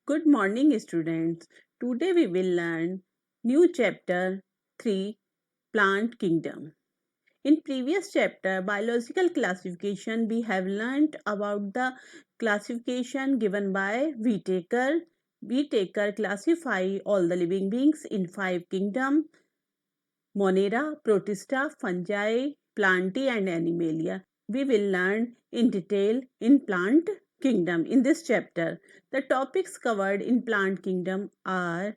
Good morning, students. Today we will learn new chapter 3 Plant Kingdom. In previous chapter biological classification we have learnt about the classification given by Whitaker. Whitaker classify all the living beings in 5 kingdoms: Monera, Protista, Fungi, Plantae and Animalia. We will learn in detail in plant kingdom in this chapter. The topics covered in plant kingdom are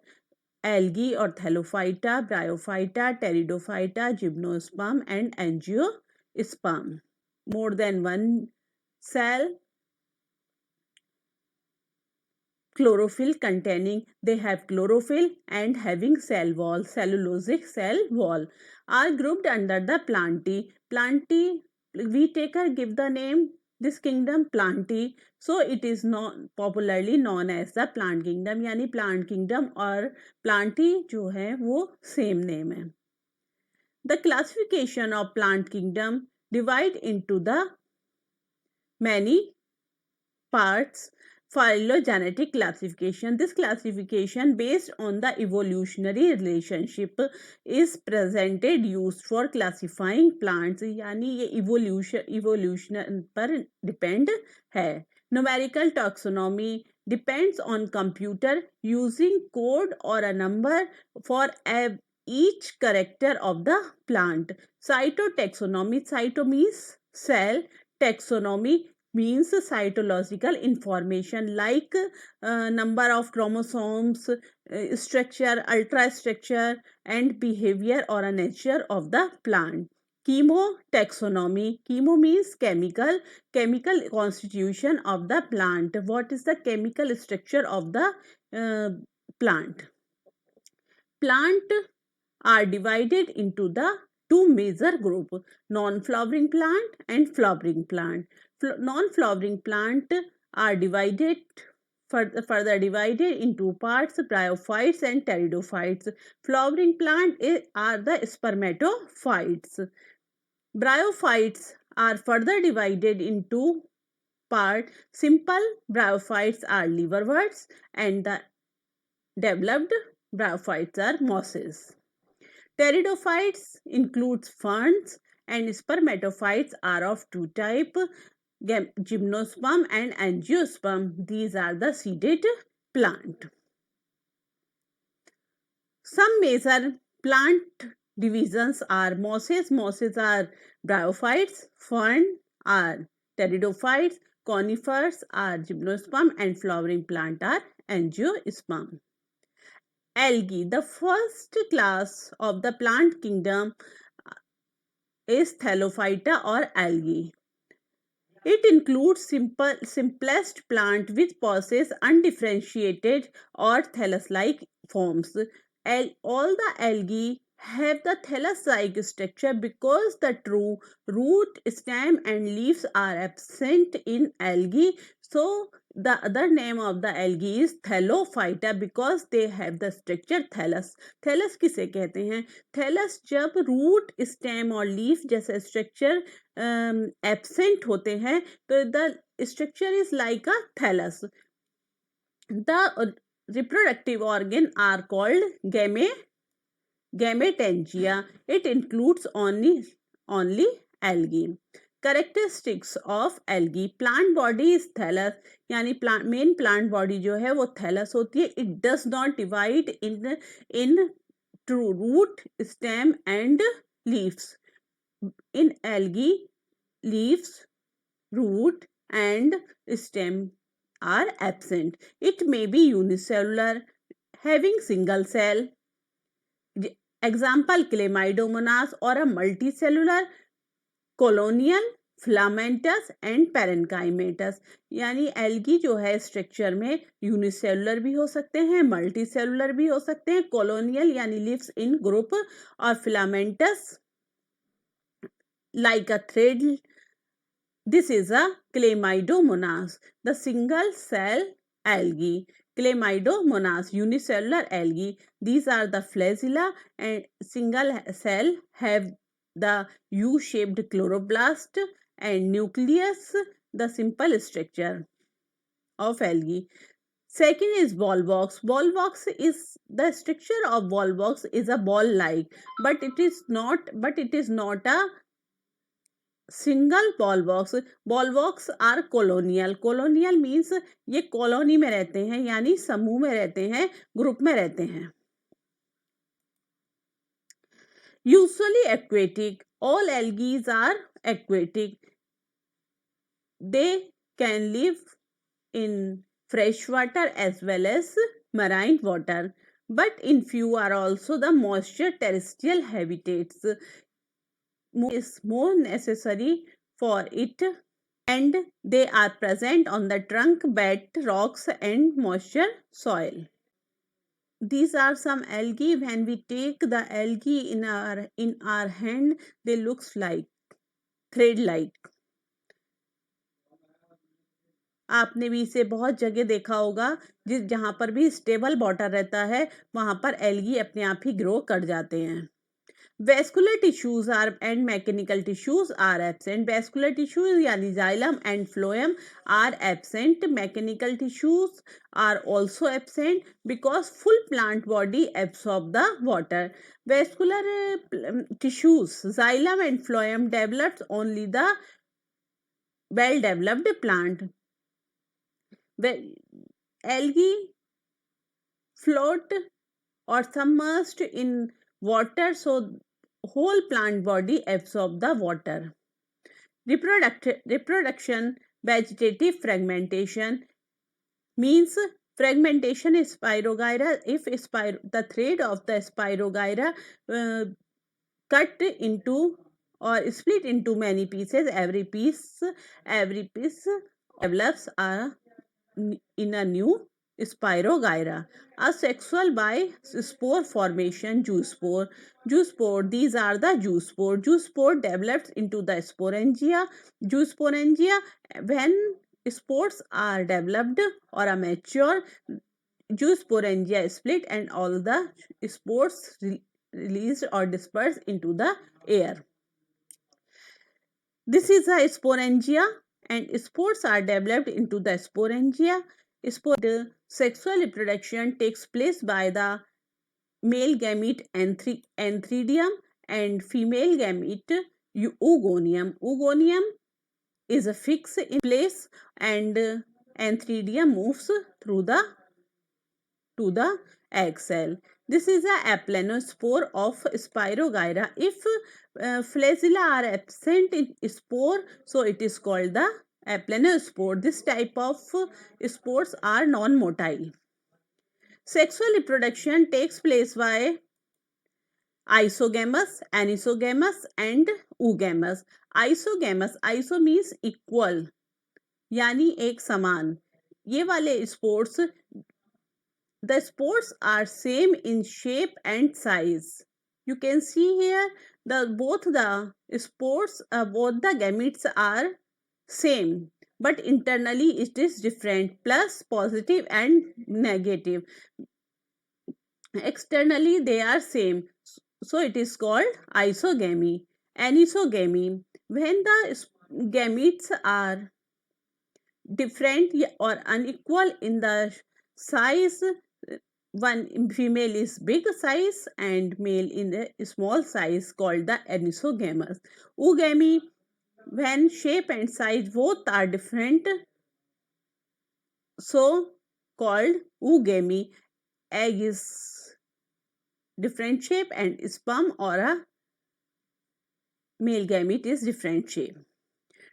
algae or Thallophyta, Bryophyta, Pteridophyta, Gymnosperm and Angiosperm. More than one cell chlorophyll containing, they have chlorophyll and having cell wall, cellulosic cell wall, are grouped under the Plantae. Whitaker give the name this kingdom Plantae, so it is not popularly known as the plant kingdom. यानी plant kingdom और Plantae जो है वो same name है. The classification of plant kingdom divide into the many parts. Phylogenetic classification. This classification based on the evolutionary relationship is presented used for classifying plants. यानी ये evolution पर depend है. Numerical taxonomy depends on computer using code or a number for each character of the plant. Cytotaxonomy, cyto means cell, taxonomy means cytological information like number of chromosomes, structure, ultrastructure and behavior or a nature of the plant. Chemotaxonomy, chemo means chemical constitution of the plant. What is the chemical structure of the plant? Plant are divided into the two major group: non-flowering plant and flowering plant. Non-flowering plant are divided further divided in two parts: bryophytes and pteridophytes. Flowering plant are the spermatophytes. Bryophytes are further divided into part. Simple bryophytes are liverworts and the developed bryophytes are mosses. Pteridophytes includes ferns and spermatophytes are of two types: gymnosperm and angiosperm. These are the seeded plant. Some major plant divisions are mosses. Mosses are bryophytes, fern are pteridophytes, conifers are gymnosperm and flowering plant are angiosperm. Algae, the first class of the plant kingdom, is Thallophyta or algae. It includes simplest plant which possess undifferentiated or thallus-like forms. All the algae have the thallus-like structure because the true root, stem and leaves are absent in algae. So the other name of the algae is Thallophyta because they have the structure thallus. Thallus किसे कहते हैं? Thallus जब root, stem और leaf जैसे structure absent होते हैं तो the structure is like a thallus. The reproductive organ are called gametangia. It includes only algae. Characteristics of algae. Plant body is thallus, यानी मेन प्लांट बॉडी जो है वो thallus होती है. It does not divide in true root, stem and leaves. In algae, leaves, root and stem are absent. It may be unicellular, having single cell. Example, Chlamydomonas, or a multicellular colonial filamentous and parenchymatous. यानी algae जो है structure में unicellular भी हो सकते हैं, multi cellular भी हो सकते हैं, कॉलोनियल यानी लिव्स इन ग्रुप, और filamentous like a thread. This is a Chlamydomonas, the single cell algae. Chlamydomonas, unicellular algae. These are the flagella and single cell have the U-shaped chloroplast and nucleus, the simple structure of algae. Second is volvox. Volvox is the structure of volvox is a ball like, but it is not a single volvox. Volvox are colonial. Colonial means ये colony में रहते हैं, यानी समूह में रहते हैं, group में रहते हैं. Usually aquatic. All algae are aquatic. They can live in fresh water as well as marine water, but in few are also the moisture terrestrial habitats is more necessary for it, and they are present on the trunk, bed, rocks and moisture soil. These are some algae. When we take the algae in our hand, they looks like thread like. आपने भी इसे बहुत जगह देखा होगा, जहाँ पर भी स्टेबल वाटर रहता है वहाँ पर एल्गी अपने आप ही ग्रो कर जाते हैं. Vascular tissues are and mechanical tissues are absent. Vascular tissues यानी xylem and phloem are absent. Mechanical tissues are also absent because full plant body absorb the water. Vascular tissues, xylem and phloem develops only the well developed plant. Algae float or submerged in water, so whole plant body absorb the water. Reproduction, vegetative fragmentation means fragmentation is spirogyra. If the thread of the spirogyra cut into or split into many pieces, every piece develops in a new spirogyra. Asexual by spore formation, zoospore. Zoospore, these are the zoospore. Zoospore develops into the sporangia. Zoosporangia, when spores are developed or are mature, zoosporangia split and all the spores released or dispersed into the air. This is a sporangia, and spores are developed into the sporangia. Sexual reproduction takes place by the male gamete antheridium and female gamete oogonium. Oogonium is fixed in place and antheridium moves through to the egg cell. This is a aplanospore of spirogyra. If flagella are absent in spore, so it is called the aplanospore. This type of spores are non-motile. Sexual reproduction takes place by isogamous, anisogamous and oogamous. Isogamous, iso means equal, यानी एक समान. ये वाले spores, the spores are same in shape and size. You can see here both the spores, both the gametes are same, but internally it is different, plus positive and negative. Externally they are same, so it is called isogamy. Anisogamy, when the gametes are different or unequal in the size, one female is big size and male in a small size, called the anisogamous. Oogamy, when shape and size both are different, so called oogamy. Egg is different shape and sperm or a male gamete is different shape.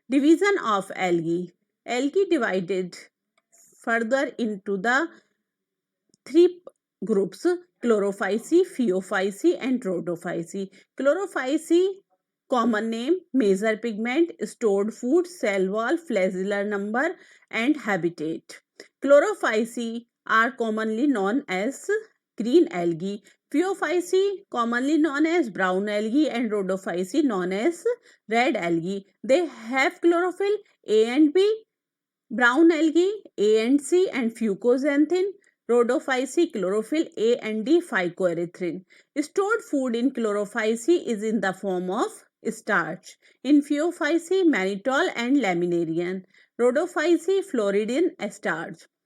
Division of algae. Algae divided further into the three groups: chlorophyceae, phaeophyceae and rhodophyceae. Chlorophyceae, common name, major pigment, stored food, cell wall, flagellar number and habitat. Chlorophyceae are commonly known as green algae. Phaeophyceae commonly known as brown algae and rhodophyceae known as red algae. They have chlorophyll A and B. Brown algae A and C and fucoxanthin. Rhodophyceae chlorophyll A and D phycoerythrin. Stored food in chlorophyceae is in the form of starch. In Phaeophyceae mannitol and laminarian. Rhodophyceae floridin starch.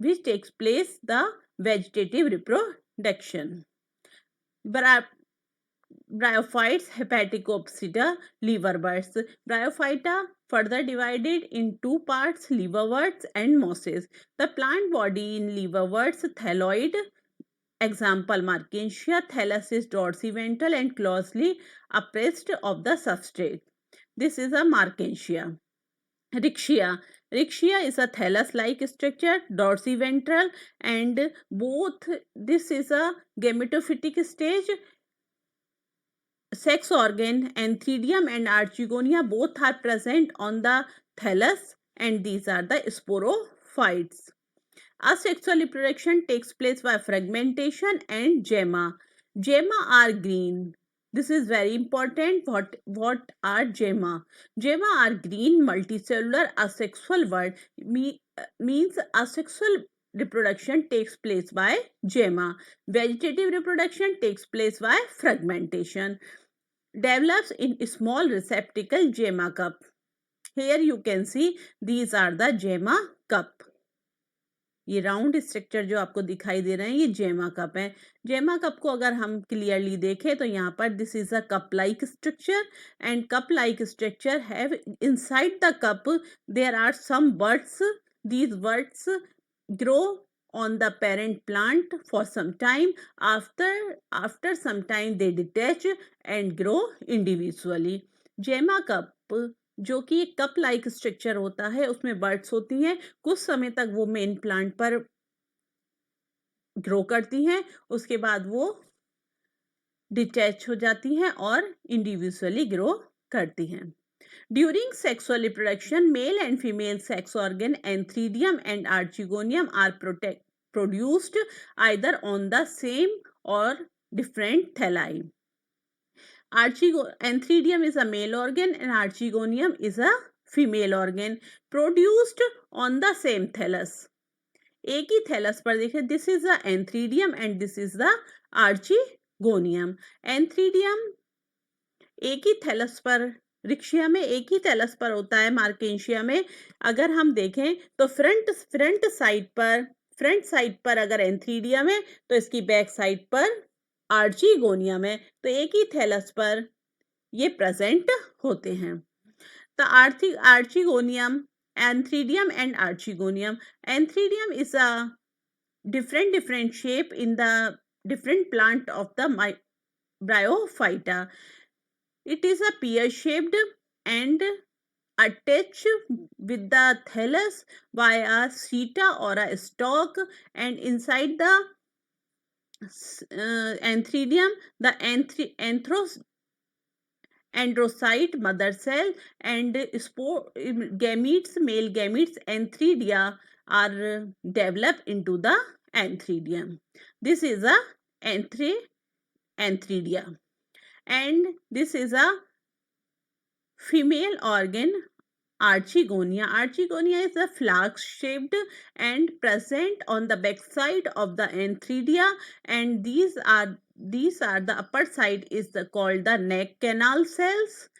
which takes place the vegetative reproduction. Bryophytes, Hepaticopsida, liverworts. Bryophyta further divided in two parts, liverworts and mosses. The plant body in liverworts, thalloid, example Markensia, thallus is dorsiventral and closely appraised of the substrate. This is a Markensia. Rixia. Rixia is a thallus-like structure, dorsiventral, and both this is a gametophytic stage. Sex organ, Anthridium and Archegonia both are present on the thallus, and these are the sporophytes. Asexual reproduction takes place by fragmentation and gemma. Gemma are green. This is very important. What are gemma? Gemma are green multicellular asexual word means asexual reproduction takes place by gemma. Vegetative reproduction takes place by fragmentation. Develops in small receptacle gemma cup. Here you can see these are the gemma cup. ये round structure जो आपको दिखाई दे रहे हैं ये जेमा cup है. जेमा कप को अगर हम क्लियरली देखें तो यहाँ पर this is a cup like structure and cup like structure have inside the cup there are some buds. These buds grow on the parent plant for some time. After some time they detach and grow individually. जेमा cup जो कि एक cup like structure होता है उसमें birds होती हैं. कुछ समय तक वो मेन प्लांट पर ग्रो करती हैं, उसके बाद वो डिटैच हो जाती हैं और इंडिविजुअली ग्रो करती हैं. During sexual reproduction, male and female sex organ Anthridium and Archegonium are produced either on the same or different thalli. Anthridium is a male organ and Archegonium is a female organ produced on the same thallus. एक ही thallus पर देखिए, this is the antheridium and this is the archegonium. Antheridium एक ही thallus पर, रिक्शिया में एक ही thallus पर होता है. मार्केंशिया में अगर हम देखें तो फ्रंट साइड पर अगर एंथ्रीडियम है तो इसकी बैक साइड पर आर्चीगोनियम है. तो एक ही थैलस पर ये प्रेजेंट होते हैं. The archegonium, Anthridium and Archegonium. Anthridium is a different shape in the different plant of the Bryophyta. It is a pear-shaped and attached with the thallus by a seta or a stalk, and inside the Anthridium, the androcyte mother cell and gametes, male gametes, anthridia are developed into the anthridium. This is a anthridia, and this is a female organ Archegonia. Archegonia is a flask-shaped and present on the backside of the anthridia, and these are the upper side is called the neck canal cells,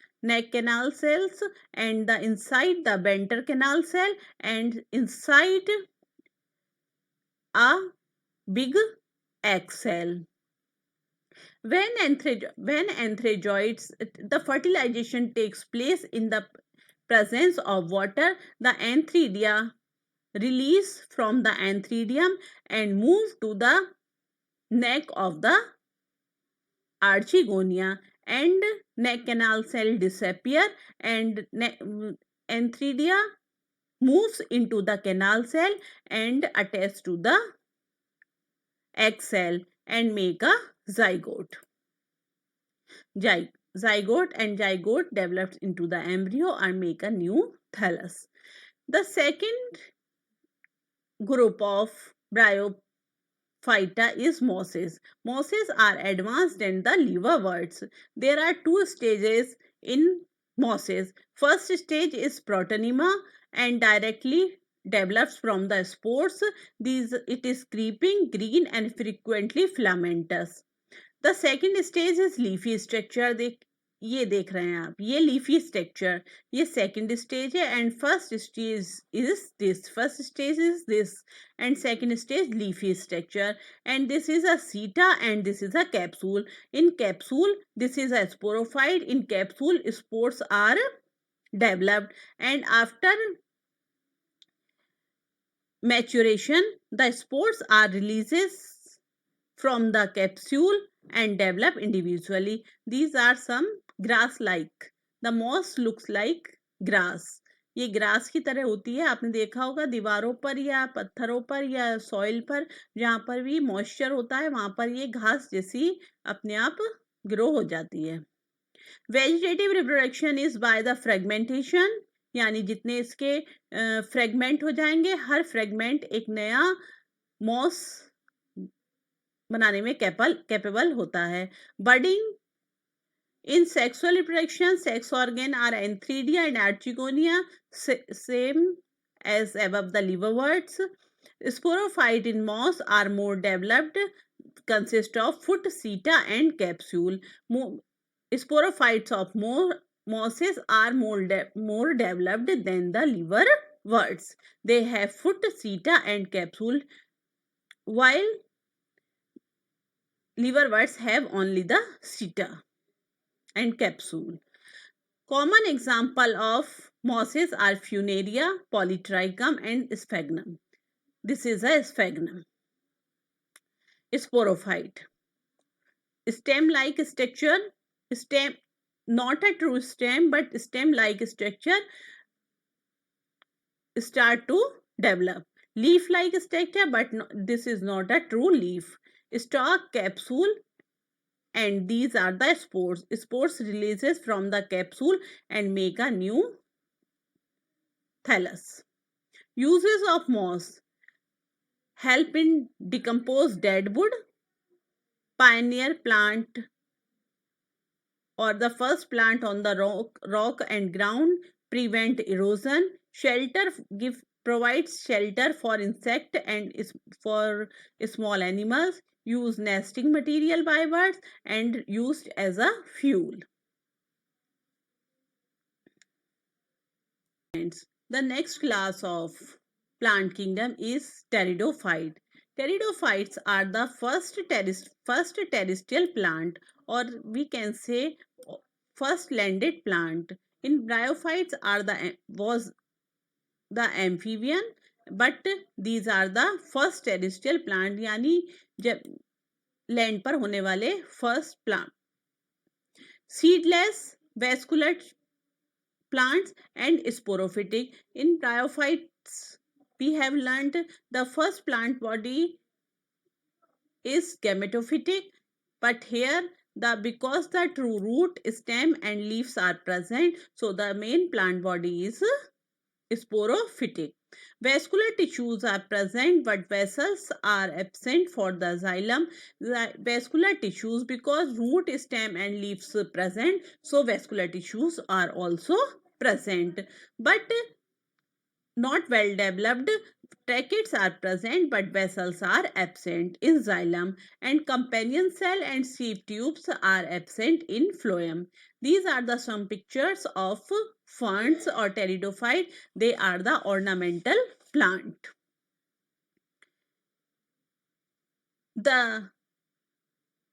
and the inside the venter canal cell, and inside a big egg cell. When anthrazoids, the fertilization takes place in the presence of water, the anthridia release from the anthridium and move to the neck of the Archegonia, and neck canal cell disappear and anthridia moves into the canal cell and attach to the egg cell and make a zygote. Zygote develops into the embryo and make a new thallus. The second group of Bryophyta is mosses. Mosses are advanced than the liverworts. There are two stages in mosses. First stage is protonema and directly develops from the spores. It is creeping, green and frequently filamentous. The second stage is leafy structure. ये देख रहे हैं आप, ये leafy structure, ये second stage है and first stage is this and second stage leafy structure and this is a seta and this is a capsule. In capsule this is a sporophyte. In capsule spores are developed and after maturation the spores are releases from the capsule and develop individually. These are some grass like. The moss looks like grass. ये grass की तरह होती है. आपने देखा होगा दीवारों पर या पत्थरों पर या सॉइल पर जहाँ पर भी मॉइस्चर होता है वहां पर ये घास जैसी अपने आप ग्रो हो जाती है. Vegetative reproduction is by the fragmentation, यानी जितने इसके फ्रेगमेंट हो जाएंगे हर फ्रेगमेंट एक नया मॉस बनाने में कैपेबल होता है. Budding in sexual reproduction sex organ are antheridia and archegonia same as above the liverworts. Sporophyte in moss are more developed, consist of foot, seta and capsule. Sporophytes of mosses are more developed than the liverworts. They have foot, seta and capsule, while liverworts have only the seta and capsule. Common example of mosses are Funaria, Polytrichum and Sphagnum. This is a sphagnum. Sporophyte. Stem-like structure. Stem, not a true stem, but stem-like structure start to develop. Leaf-like structure, but no, this is not a true leaf. Stalk, capsule, and these are the spores. Spores releases from the capsule and make a new thallus. Uses of moss: help in decompose dead wood, pioneer plant or the first plant on the rock and ground, prevent erosion, shelter, provides shelter for insect and for small animals, use nesting material by birds and used as a fuel. The next class of plant kingdom is pteridophyte. Pteridophytes are the first terrestrial plant, or we can say first landed plant. In bryophytes was the amphibian, but these are the first terrestrial plant, यानी जब land पर होने वाले first plant. Seedless, vascular plants and sporophytic. In bryophytes we have learnt the first plant body is gametophytic, but here because the true root, stem and leaves are present, so the main plant body is sporophytic. Vascular tissues are present but vessels are absent for the xylem. The vascular tissues, because root, stem and leaves present, so vascular tissues are also present, but not well developed. Tracheids are present but vessels are absent in xylem, and companion cell and sieve tubes are absent in phloem. These are the some pictures of ferns or pteridophyte. They are the ornamental plant.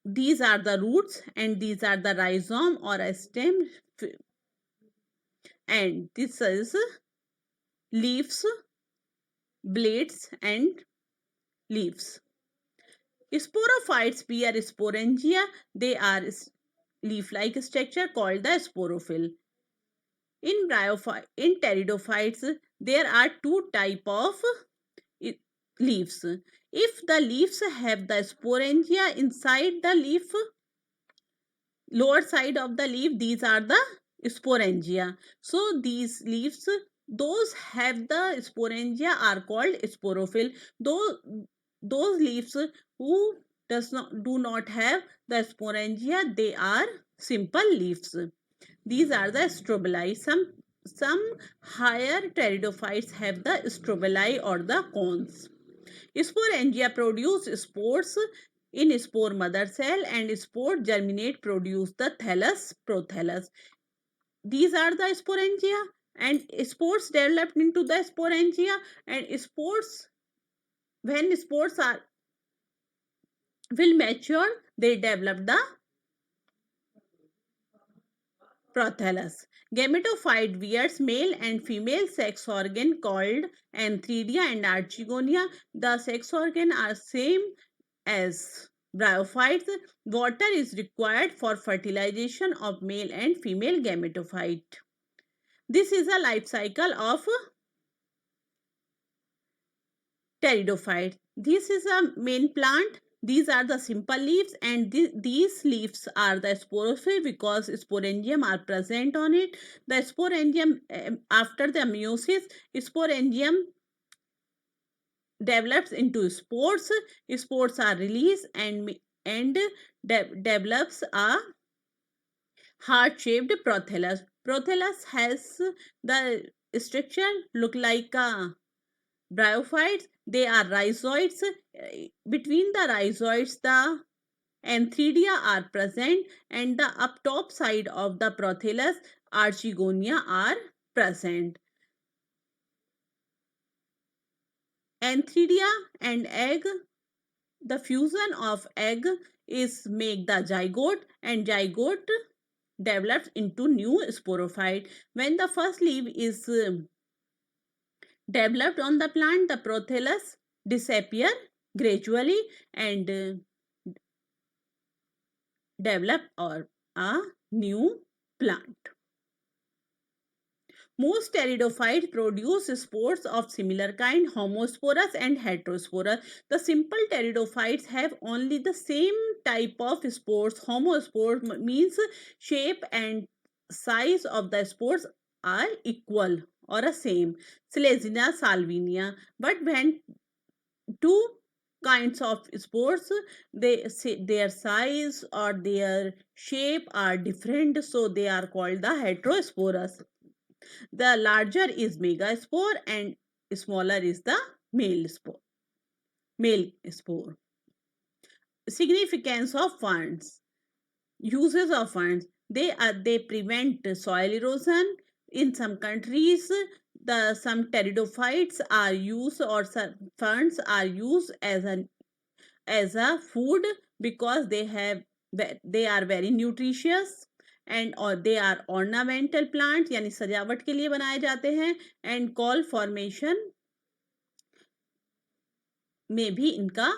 These are the roots and these are the rhizome or a stem, and this is leaves, blades and leaves. Sporophytes bear sporangia. They are leaf-like structure called the sporophyll. In pteridophytes, there are two type of leaves. If the leaves have the sporangia inside the leaf, lower side of the leaf, these are the sporangia. So these leaves, those have the sporangia are called sporophyll. Those leaves who do not have the sporangia, they are simple leaves. These are the strobili. Some higher pteridophytes have the strobili or the cones. Sporangia produce spores. in spore mother cell, and spore germinate produce the thallus prothallus. These are the sporangia, and spores developed into the sporangia, and spores, when spores are will mature, they develop the prothallus. Gametophyte wears male and female sex organ called antheridia and archegonia. The sex organ are same as bryophytes. Water is required for fertilization of male and female gametophyte. This is a life cycle of pteridophyte. This is a main plant. These are the simple leaves, and these leaves are the sporophyll because sporangium are present on it. The sporangium, after the meiosis, sporangium develops into spores. Spores are released and develops a heart-shaped prothallus. Prothallus has the structure look like a bryophytes. They are rhizoids. Between the rhizoids, the antheridia are present, and the up top side of the prothallus, archegonia, are present. Antheridia and egg, the fusion of egg is make the zygote, and zygote develops into new sporophyte. When the first leaf is developed on the plant, the prothallus disappear gradually and develop or a new plant. Most pteridophytes produce spores of similar kind, homosporous and heterosporous. The simple pteridophytes have only the same type of spores. Homospores means shape and size of the spores are equal or the same. Selezina salvinia. But when two kinds of spores, their size or their shape are different, so they are called the heterosporous. The larger is megaspore and smaller is the male spore. Significance of ferns. Uses of ferns. They prevent soil erosion. In some countries, some pteridophytes are used, or some ferns are used as a food because they are very nutritious, and और they are ornamental plants, यानी सजावट के लिए बनाए जाते हैं, and call formation में भी इनका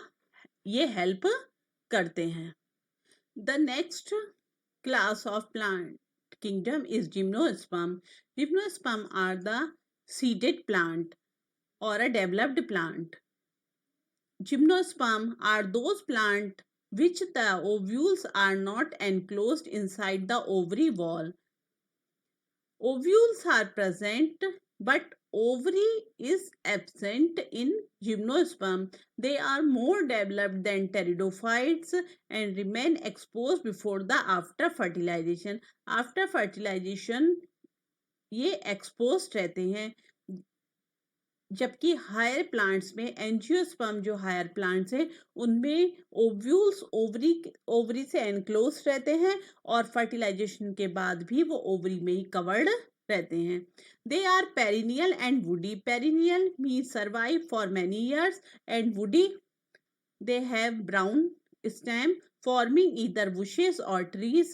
ये हेल्प करते हैं. The next class of plant kingdom is gymnosperm. Gymnosperm are the seeded plant or a developed plant. Gymnosperm are those plants which the ovules are not enclosed inside the ovary wall. Ovules are present, but ovary is absent in gymnosperm. They are more developed than pteridophytes and remain exposed before the after fertilization. After fertilization ये exposed रहते हैं, जबकि higher plants में angiosperm जो higher plants हैं उनमें ovules ovary से enclose रहते हैं और फर्टिलाइजेशन के बाद भी वो ओवरी में ही कवर्ड रहते हैं. They are perennial and woody. Perennial means survive for many years and woody they have brown stem forming either bushes और trees.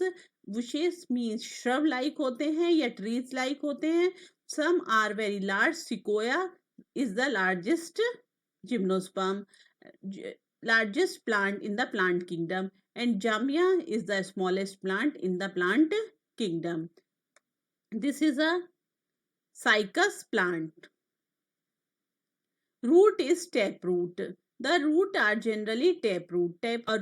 Bushes means shrub like होते हैं या ट्रीज लाइक होते हैं. Some are very large. Sequoia is the largest gymnosperm, largest plant in the plant kingdom, and Jamia is the smallest plant in the plant kingdom. This is a cycas plant. Root is taproot. The root are generally taproot.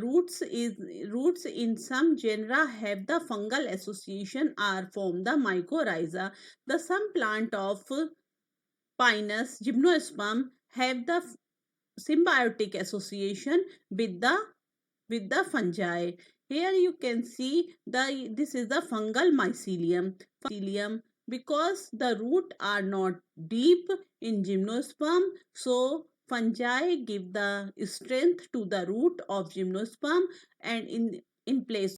Roots in some genera have the fungal association are from the mycorrhiza. The some plant of Pinus gymnosperm have the symbiotic association with the fungi. Here you can see this is the fungal mycelium. Because the root are not deep in gymnosperm, so Fungi give the strength to the root of gymnosperm, and in place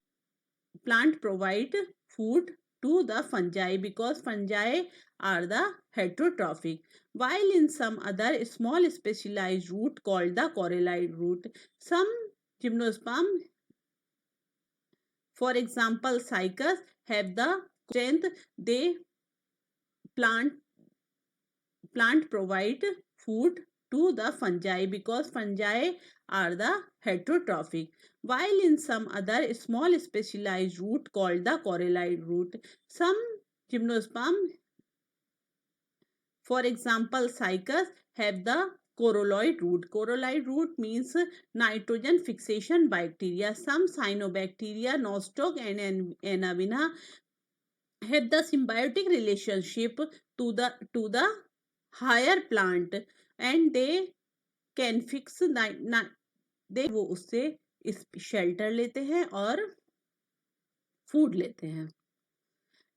plant provide food to the fungi because fungi are the heterotrophic, while in some other small specialized root called the corylide root, some gymnosperm, for example cycas, have the strength. They plant plant provide food to the fungi because fungi are the heterotrophic, while in some other small specialized root called the corylide root, some gymnosperm, for example cycas, have the corolloid root. Corolloid root means nitrogen fixation bacteria. Some cyanobacteria, nostoc and anavina, have the symbiotic relationship to the higher plant, and they can fix they वो उससे shelter लेते हैं और food लेते हैं.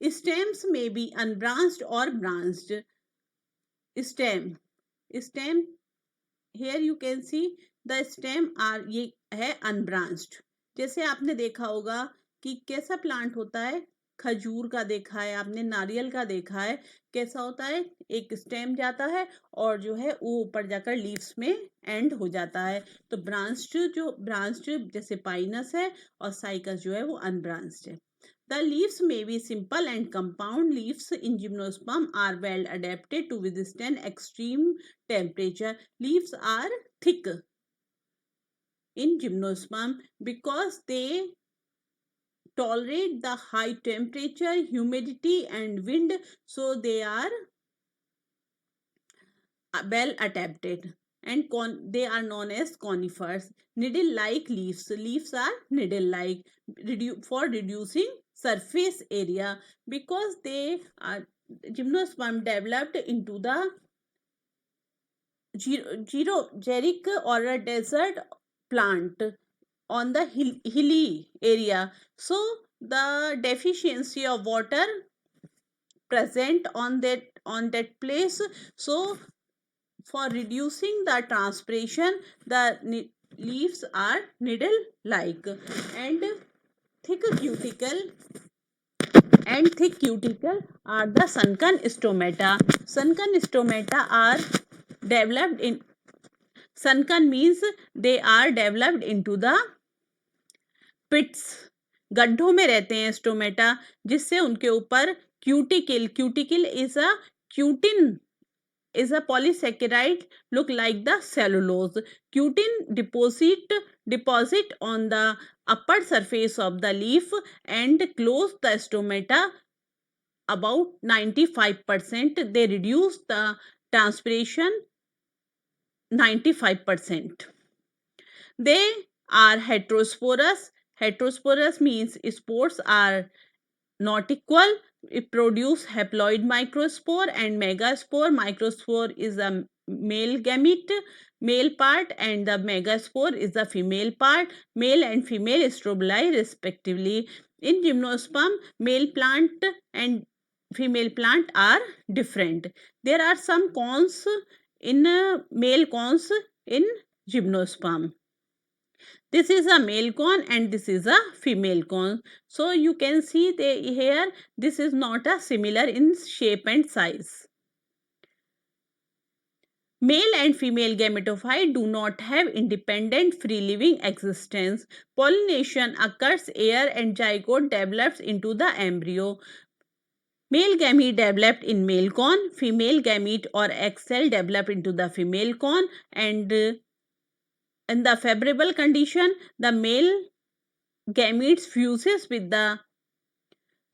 Stems may be unbranched or branched. Stem here you can see the stem are ये है unbranched. जैसे आपने देखा होगा कि कैसा प्लांट होता है, खजूर का देखा है आपने, नारियल का देखा है, कैसा होता है, एक स्टेम जाता है और जो है वो ऊपर जाकर लीव्स में एंड हो जाता है. तो ब्रांच्ड जैसे पाइनस है और साइकस जो है वो अनब्रांच्ड है. The leaves may be simple and compound. Leaves in gymnosperm are well adapted to withstand extreme temperature. Leaves are thick in gymnosperm because they tolerate the high temperature, humidity and wind, so they are well adapted, and they are known as conifers. Needle like leaves. Leaves are needle like for reducing surface area because they are gymnosperm developed into the xeroteric or a desert plant on the hilly area, so the deficiency of water present on that place, so for reducing the transpiration the leaves are needle like, and thick cuticle are the sunken stomata. Sunken stomata are developed in sunken means they are developed into the पिट्स, गड्ढों में रहते हैं stomata, जिससे उनके ऊपर cuticle is a polysaccharide look like the cellulose. Cutin deposit on the upper surface of the leaf and close the stomata about 95%. They reduce the transpiration 95%. They are heterosporous. Heterosporous means spores are not equal. It produce haploid microspore and megaspore. Microspore is a male gamete, male part, and the megaspore is the female part. Male and female strobili respectively. In gymnosperm, male plant and female plant are different. There are some cones in male cones in gymnosperm. This is a male cone and this is a female cone. So you can see here this is not a similar in shape and size. Male and female gametophyte do not have independent free living existence. Pollination occurs air and zygote develops into the embryo. Male gamete developed in male cone, female gamete or egg cell developed into the female cone, and in the favorable condition, the male gametes fuses with the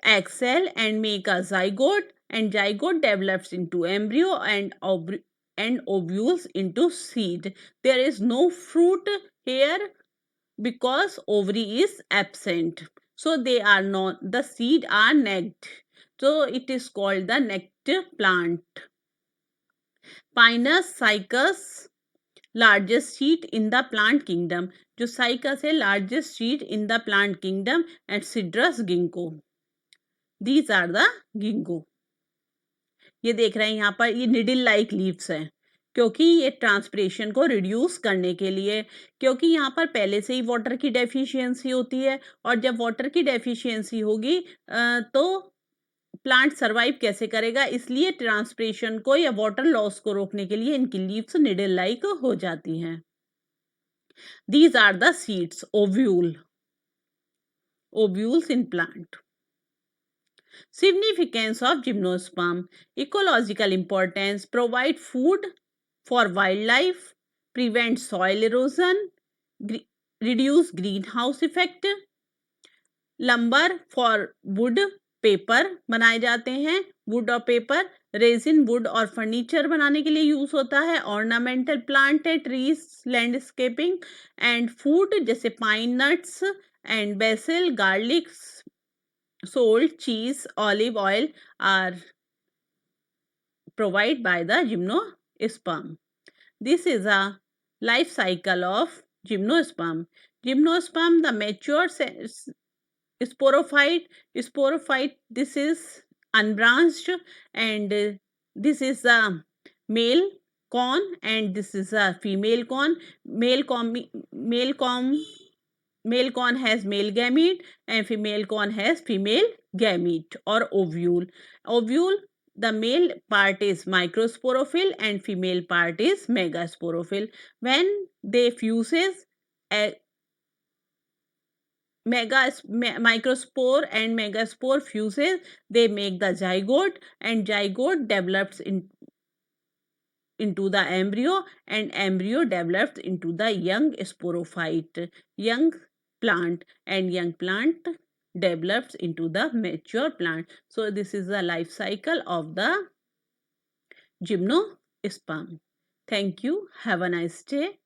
egg cell and make a zygote, and zygote develops into embryo and ovules into seed. There is no fruit here because ovary is absent. So they are not, the seed are necked. So it is called the necked plant. Pinus cycas, largest seed in the plant kingdom. जो cycas है largest seed in the plant kingdom, and Cedrus ginkgo. These are the ginkgo. ये देख रहे हैं यहाँ पर, ये needle like leaves हैं. क्योंकि ये ट्रांसपिरेशन को रिड्यूस करने के लिए, क्योंकि यहाँ पर पहले से ही वाटर की डेफिशिएंसी होती है और जब वाटर की डेफिशिएंसी होगी तो प्लांट सर्वाइव कैसे करेगा, इसलिए ट्रांसपिरेशन को या वाटर लॉस को रोकने के लिए इनकी लीव्स निडल लाइक हो जाती हैं। These are the seeds, ovules in plant. Significance of gymnosperm: ecological importance, provide food for wildlife, prevent soil erosion, reduce greenhouse effect, lumbar for would, paper बनाए जाते हैं, वुड और पेपर, रेजिन वुड और furniture बनाने के लिए use होता है, ऑर्नामेंटल प्लांट है, ट्रीज, लैंडस्केपिंग, एंड फूड जैसे pine nuts and BECIL, garlic, salt, cheese, olive oil are provided by the gymnosperm. This is a life cycle of gymnosperm. Gymnosperm, the mature sporophyte, this is unbranched, and this is a male corn and this is a female corn. Male corn has male gamete and female corn has female gamete or ovule. Ovule, the male part is microsporophyll and female part is megasporophyll. When they fuses, microspore and megaspore fuses, they make the zygote, and zygote develops into the embryo, and embryo develops into the young sporophyte, young plant, and young plant develops into the mature plant. So this is the life cycle of the gymnosperm. Thank you. Have a nice day.